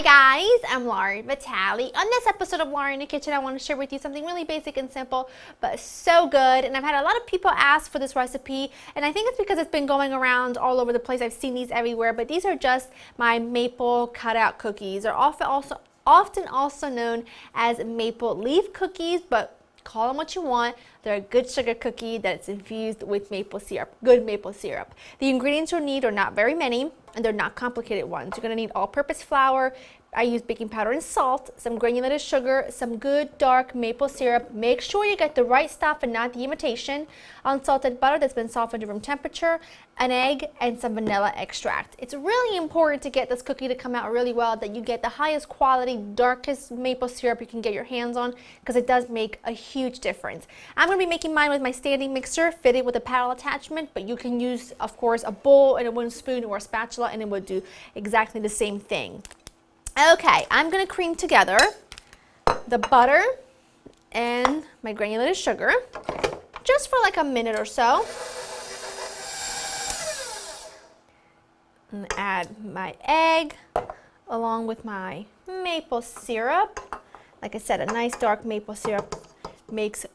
guys, I'm Lauren Vitale. On this episode of Lauren in the Kitchen, I want to share with you something really basic and simple, but so good. And I've had a lot of people ask for this recipe, and I think it's because it's been going around all over the place. I've seen these everywhere, but these are just my maple cutout cookies. They're often also known as maple leaf cookies, but call them what you want. They're a good sugar cookie that's infused with maple syrup, good maple syrup. The ingredients you'll need are not very many, and they're not complicated ones. You're gonna need all-purpose flour. I use baking powder and salt, some granulated sugar, some good dark maple syrup. Make sure you get the right stuff and not the imitation. Unsalted butter that's been softened to room temperature, an egg, and some vanilla extract. It's really important to get this cookie to come out really well that you get the highest quality, darkest maple syrup you can get your hands on, because it does make a huge difference. I'm going to be making mine with my standing mixer fitted with a paddle attachment, but you can use, of course, a bowl and a wooden spoon or a spatula, and it would do exactly the same thing. Okay, I'm going to cream together the butter and my granulated sugar just for like a minute or so. And add my egg along with my maple syrup. Like I said, a nice dark maple syrup makes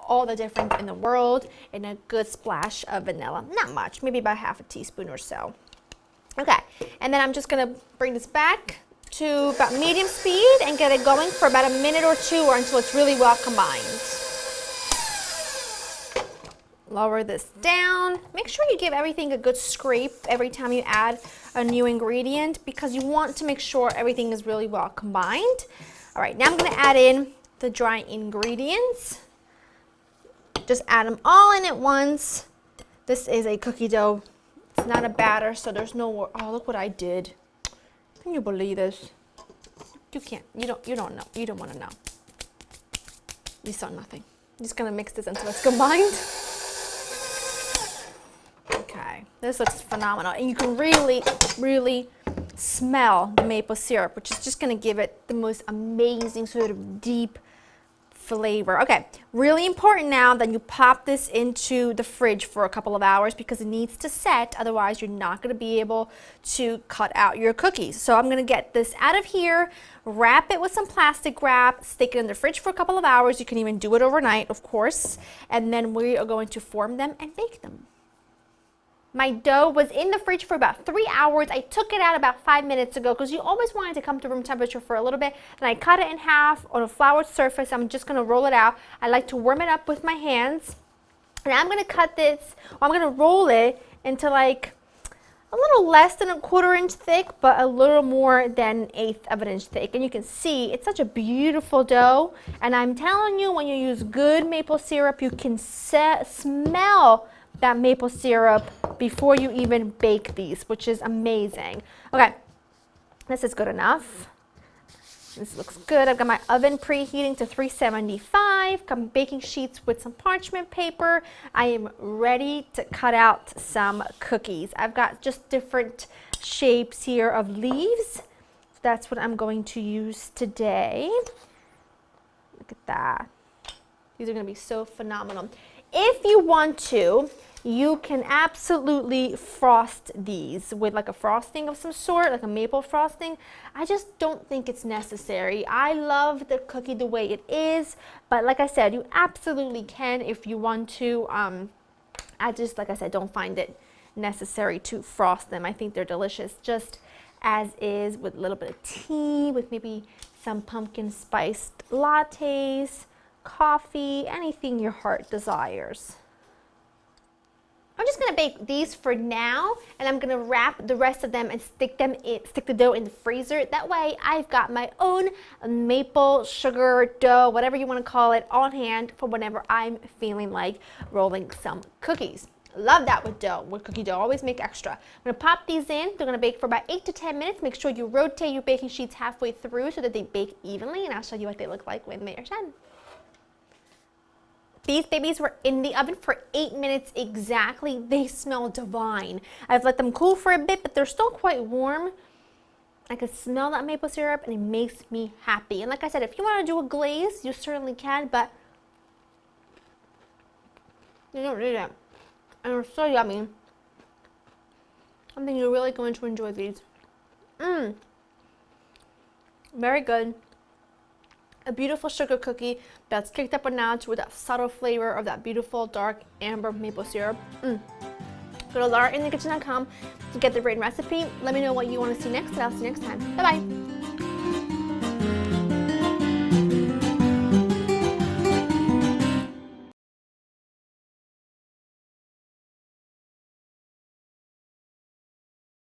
all the difference in the world, and a good splash of vanilla. Not much, maybe about half a teaspoon or so. Okay, and then I'm just going to bring this back to about medium speed and get it going for about a minute or two, or until it's really well combined. Lower this down. Make sure you give everything a good scrape every time you add a new ingredient, because you want to make sure everything is really well combined. All right, now I'm going to add in the dry ingredients. Just add them all in at once. This is a cookie dough. It's not a batter, so there's no, oh, look what I did. Can you believe this? You can't, you don't know, you don't want to know. You saw nothing. I'm just going to mix this until it's combined. Okay, this looks phenomenal, and you can really smell the maple syrup, which is just going to give it the most amazing sort of deep flavor. Okay, really important now that you pop this into the fridge for a couple of hours, because it needs to set, otherwise you're not going to be able to cut out your cookies. So I'm going to get this out of here, wrap it with some plastic wrap, stick it in the fridge for a couple of hours. You can even do it overnight, of course, and then we are going to form them and bake them. My dough was in the fridge for about 3 hours. I took it out about 5 minutes ago, because you always want it to come to room temperature for a little bit. Then I cut it in half on a floured surface. I'm just going to roll it out. I like to warm it up with my hands. And I'm going to cut this, I'm going to roll it into like a little less than 1/4 inch thick, but a little more than 1/8 of an inch thick. And you can see it's such a beautiful dough. And I'm telling you, when you use good maple syrup, you can smell that maple syrup before you even bake these, which is amazing. Okay, this is good enough. This looks good. I've got my oven preheating to 375. Got my baking sheets with some parchment paper. I am ready to cut out some cookies. I've got just different shapes here of leaves. That's what I'm going to use today. Look at that. These are going to be so phenomenal. If you want to, you can absolutely frost these with like a frosting of some sort, like a maple frosting. I just don't think it's necessary. I love the cookie the way it is, but like I said, you absolutely can if you want to. I just, like I said, don't find it necessary to frost them. I think they're delicious just as is, with a little bit of tea, with maybe some pumpkin spiced lattes, coffee, anything your heart desires. I'm just going to bake these for now, and I'm going to wrap the rest of them and stick the dough in the freezer. That way I've got my own maple sugar dough, whatever you want to call it, on hand for whenever I'm feeling like rolling some cookies. Love that with dough, with cookie dough. Always make extra. I'm going to pop these in. They're going to bake for about 8 to 10 minutes. Make sure you rotate your baking sheets halfway through so that they bake evenly, and I'll show you what they look like when they are done. These babies were in the oven for 8 minutes exactly. They smell divine. I've let them cool for a bit, but they're still quite warm. I can smell that maple syrup, and it makes me happy. And like I said, if you want to do a glaze, you certainly can, but you don't need it. And they're so yummy. I think you're really going to enjoy these. Very good. A beautiful sugar cookie that's kicked up a notch with that subtle flavor of that beautiful dark amber maple syrup. Go to laurainthekitchen.com to get the written recipe. Let me know what you want to see next, and I'll see you next time. Bye-bye.